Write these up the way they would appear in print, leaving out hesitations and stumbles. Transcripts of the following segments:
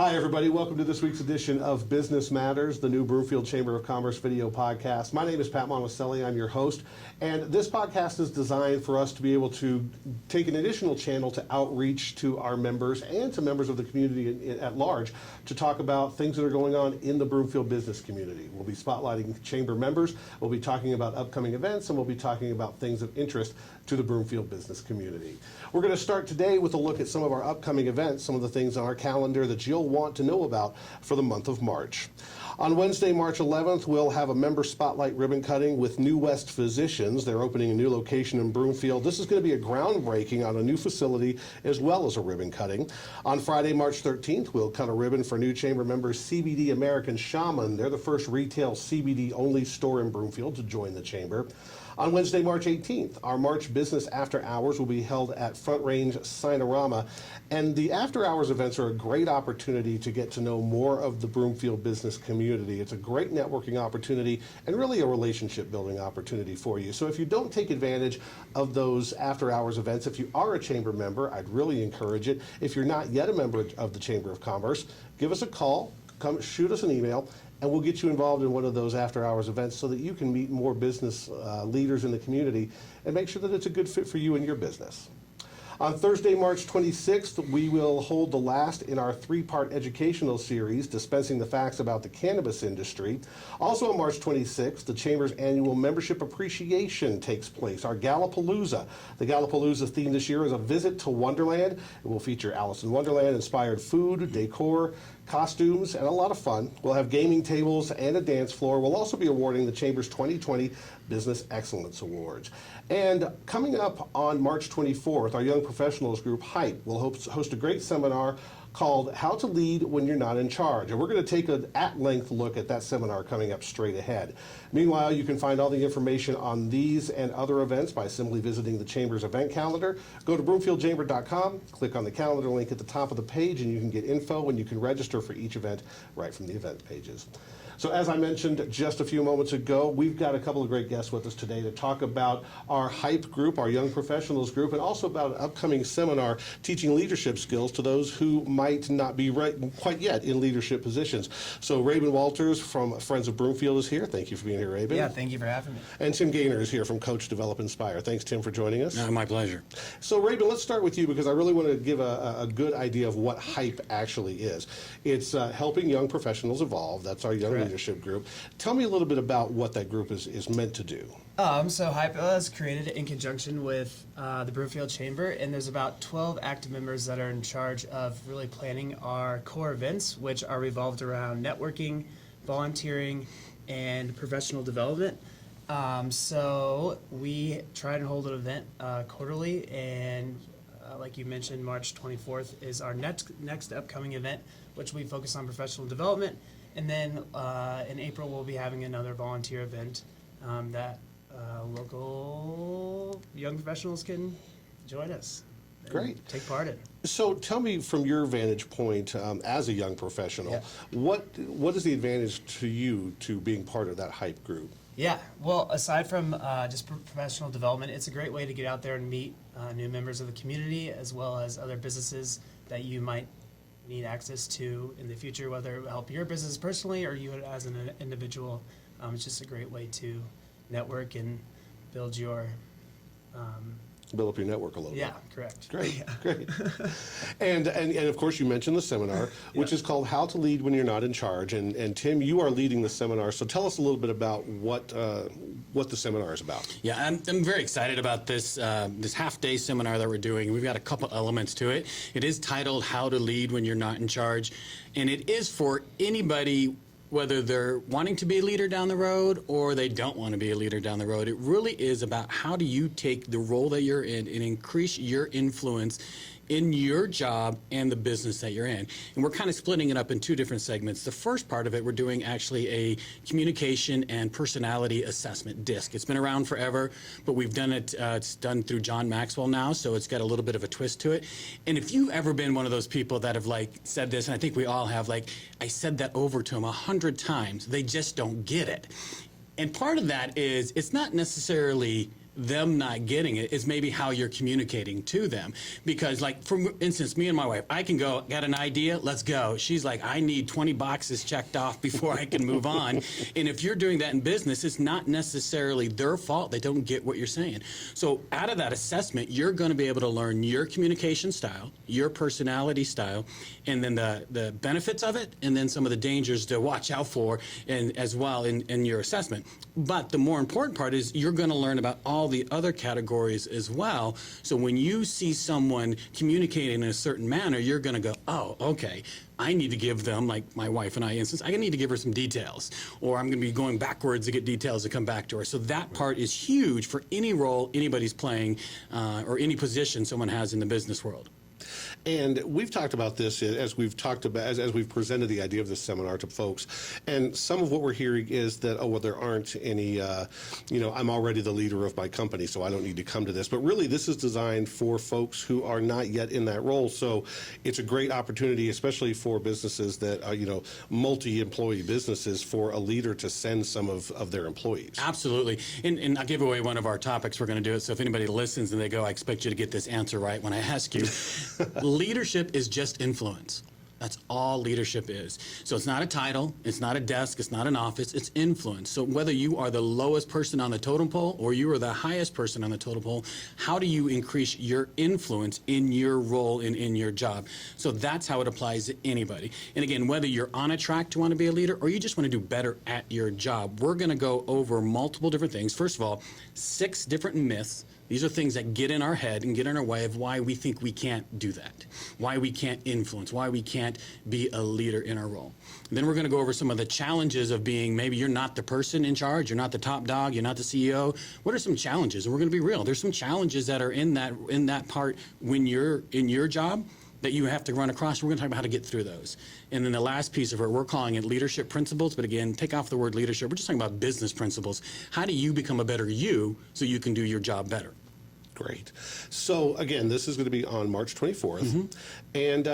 Hi, everybody. Welcome to this week's edition of Business Matters, the new Broomfield Chamber of Commerce video podcast. My name is Pat Monticelli. I'm your host. And this podcast is designed for us to be able to take an additional channel to outreach to our members and to members of the community at large to talk about things that are going on in the Broomfield business community. We'll be spotlighting chamber members, we'll be talking about upcoming events, and we'll be talking about things of interest to the Broomfield business community. We're going to start today with a look at some of our upcoming events, some of the things on our calendar that you'll want to know about for the month of March. On Wednesday, March 11th, we'll have a member spotlight ribbon cutting with New West Physicians. They're opening a new location in Broomfield. This is going to be a groundbreaking on a new facility as well as a ribbon cutting. On Friday, March 13th, we'll cut a ribbon for new chamber members CBD American Shaman. They're the first retail CBD-only store in Broomfield to join the chamber. On Wednesday, March 18th, our March Business After Hours will be held at Front Range Sinorama. And the After Hours events are a great opportunity to get to know more of the Broomfield business community. It's a great networking opportunity and really a relationship building opportunity for you. So if you don't take advantage of those After Hours events, if you are a chamber member, I'd really encourage it. If you're not yet a member of the Chamber of Commerce, give us a call, come shoot us an email, and we'll get you involved in one of those after-hours events so that you can meet more business leaders in the community and make sure that it's a good fit for you and your business. On Thursday, March 26th, we will hold the last in our three-part educational series, Dispensing the Facts About the Cannabis Industry. Also on March 26th, the Chamber's annual Membership Appreciation takes place, our Gallapalooza. The Gallapalooza theme this year is a visit to Wonderland. It will feature Alice in Wonderland-inspired food, decor, costumes, and a lot of fun. We'll have gaming tables and a dance floor. We'll also be awarding the Chamber's 2020 Business Excellence Awards. And coming up on March 24th, our Young Professionals group, HYPE, will host a great seminar called How to Lead When You're Not in Charge. And we're going to take an at-length look at that seminar coming up straight ahead. Meanwhile, you can find all the information on these and other events by simply visiting the Chamber's event calendar. Go to broomfieldchamber.com, click on the calendar link at the top of the page, and you can get info and you can register for each event right from the event pages. So as I mentioned just a few moments ago, we've got a couple of great guests with us today to talk about our HYPE group, our Young Professionals group, and also about an upcoming seminar teaching leadership skills to those who might not be quite yet in leadership positions. So Rabin Walters from Friends of Broomfield is here. Thank you for being here, Rabin. Yeah, thank you for having me. And Tim Gaynor is here from Coach Develop Inspire. Thanks, Tim, for joining us. My pleasure. So Rabin, let's start with you because I really want to give a good idea of what HYPE actually is. It's helping young professionals evolve. That's our young leadership group. Tell me a little bit about what that group is meant to do. So HYPE was created in conjunction with the Broomfield Chamber, and there's about 12 active members that are in charge of really planning our core events, which are revolved around networking, volunteering, and professional development. So we try and hold an event quarterly, and like you mentioned, March 24th is our next upcoming event, which we focus on professional development. And then in April, we'll be having another volunteer event that local young professionals can join us. Great. Take part in. So tell me from your vantage point as a young professional, what is the advantage to you to being part of that HYPE group? Yeah, well, aside from just professional development, it's a great way to get out there and meet new members of the community as well as other businesses that you might need access to in the future, whether it will help your business personally or you as an individual. It's just a great way to network and build your build up your network a little bit. Yeah, correct. Great, great. And of course you mentioned the seminar, which is called How to Lead When You're Not in Charge. And Tim, you are leading the seminar, so tell us a little bit about what the seminar is about. Yeah, I'm very excited about this this half-day seminar that we're doing. We've got a couple elements to it. It is titled How to Lead When You're Not in Charge, and it is for anybody, whether they're wanting to be a leader down the road or they don't want to be a leader down the road. It really is about how do you take the role that you're in and increase your influence in your job and the business that you're in. And we're kind of splitting it up in two different segments. The first part of it, we're doing actually a communication and personality assessment disc. It's been around forever, but we've done it, it's done through John Maxwell now, so it's got a little bit of a twist to it. And if you've ever been one of those people that have like said this, and I think we all have, like, I said that over to them 100 times, they just don't get it. And part of that is, it's not necessarily them not getting it. It's maybe how you're communicating to them. Because, like, for instance, me and my wife, I can go, got an idea, let's go. She's like, I need 20 boxes checked off before I can move on. And if you're doing that in business, it's not necessarily their fault. They don't get what you're saying. So out of that assessment, you're going to be able to learn your communication style, your personality style, and then the benefits of it, and then some of the dangers to watch out for, and as well in your assessment. But the more important part is you're going to learn about all the other categories as well. So when you see someone communicating in a certain manner, you're going to go, oh, okay, I need to give them, like my wife and I, instance, I need to give her some details, or I'm going to be going backwards to get details to come back to her. So that part is huge for any role anybody's playing or any position someone has in the business world. And we've talked about this as we've talked about as we've presented the idea of this seminar to folks. And some of what we're hearing is that, oh, well, there aren't any, I'm already the leader of my company, so I don't need to come to this. But really, this is designed for folks who are not yet in that role. So it's a great opportunity, especially for businesses that are, multi-employee businesses, for a leader to send some of their employees. Absolutely. And I'll give away one of our topics. We're going to do it. So if anybody listens and they go, I expect you to get this answer right when I ask you. Leadership is just influence. That's all leadership is. So it's not a title, it's not a desk, it's not an office, it's influence. So whether you are the lowest person on the totem pole or you are the highest person on the totem pole, how do you increase your influence in your role and in your job? So that's how it applies to anybody. And again, whether you're on a track to want to be a leader or you just want to do better at your job, we're going to go over multiple different things. First of all, 6 different myths. These are things that get in our head and get in our way of why we think we can't do that, why we can't influence, why we can't be a leader in our role. And then we're going to go over some of the challenges of being maybe you're not the person in charge, you're not the top dog, you're not the CEO. What are some challenges? And we're going to be real. There's some challenges that are in that part when you're in your job that you have to run across. We're going to talk about how to get through those. And then the last piece of it, we're calling it leadership principles. But again, take off the word leadership. We're just talking about business principles. How do you become a better you so you can do your job better? Great. So again, this is going to be on March 24th. Mm-hmm. And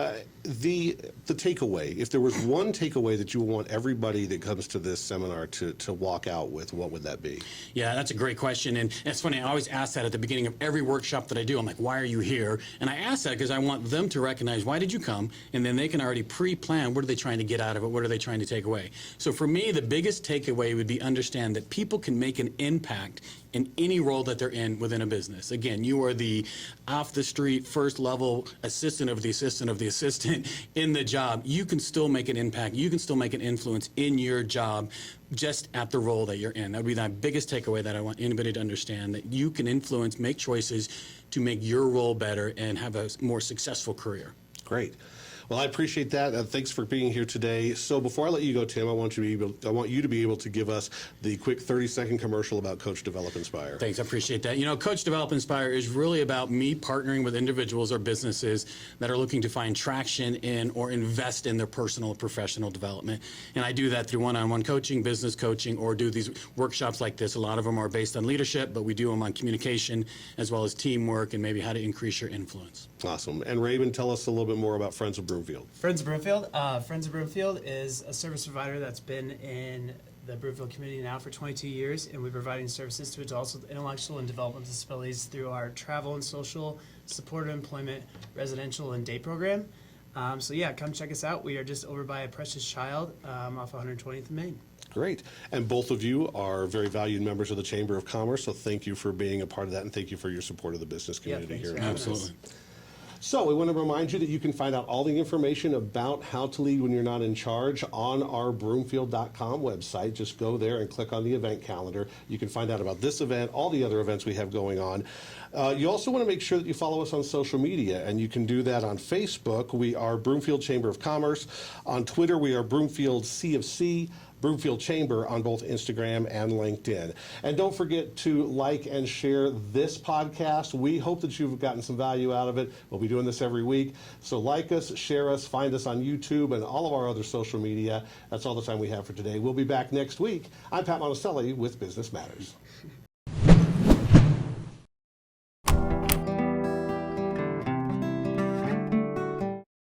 the takeaway, if there was one takeaway that you want everybody that comes to this seminar to walk out with, what would that be? Yeah, that's a great question. And it's funny, I always ask that at the beginning of every workshop that I do. I'm like, why are you here? And I ask that because I want them to recognize, why did you come? And then they can already pre-plan, what are they trying to get out of it? What are they trying to take away? So for me, the biggest takeaway would be understand that people can make an impact in any role that they're in within a business. Again, you are the off the street, first level assistant of the assistant of the assistant in the job. You can still make an impact. You can still make an influence in your job just at the role that you're in. That would be my biggest takeaway that I want anybody to understand, that you can influence, make choices to make your role better and have a more successful career. Great. Well, I appreciate that. Thanks for being here today. So before I let you go, Tim, I want you to be able to give us the quick 30-second commercial about Coach Develop Inspire. Thanks, I appreciate that. Coach Develop Inspire is really about me partnering with individuals or businesses that are looking to find traction in or invest in their personal and professional development. And I do that through one-on-one coaching, business coaching, or do these workshops like this. A lot of them are based on leadership, but we do them on communication as well as teamwork and maybe how to increase your influence. Awesome. And Raven, tell us a little bit more about Friends of Broomfield. Friends of Broomfield. Friends of Broomfield is a service provider that's been in the Broomfield community now for 22 years, and we're providing services to adults with intellectual and developmental disabilities through our travel and social, supported employment, residential, and day program. So yeah, come check us out. We are just over by a Precious Child off 120th and Main. Great. And both of you are very valued members of the Chamber of Commerce, so thank you for being a part of that, and thank you for your support of the business community here. Absolutely. So we want to remind you that you can find out all the information about how to lead when you're not in charge on our broomfield.com website. Just go there and click on the event calendar. You can find out about this event, all the other events we have going on. You also want to make sure that you follow us on social media, and you can do that on Facebook. We are Broomfield Chamber of Commerce. On Twitter, we are Broomfield CFC. Broomfield Chamber on both Instagram and LinkedIn. And don't forget to like and share this podcast. We hope that you've gotten some value out of it. We'll be doing this every week. So like us, share us, find us on YouTube and all of our other social media. That's all the time we have for today. We'll be back next week. I'm Pat Monticelli with Business Matters.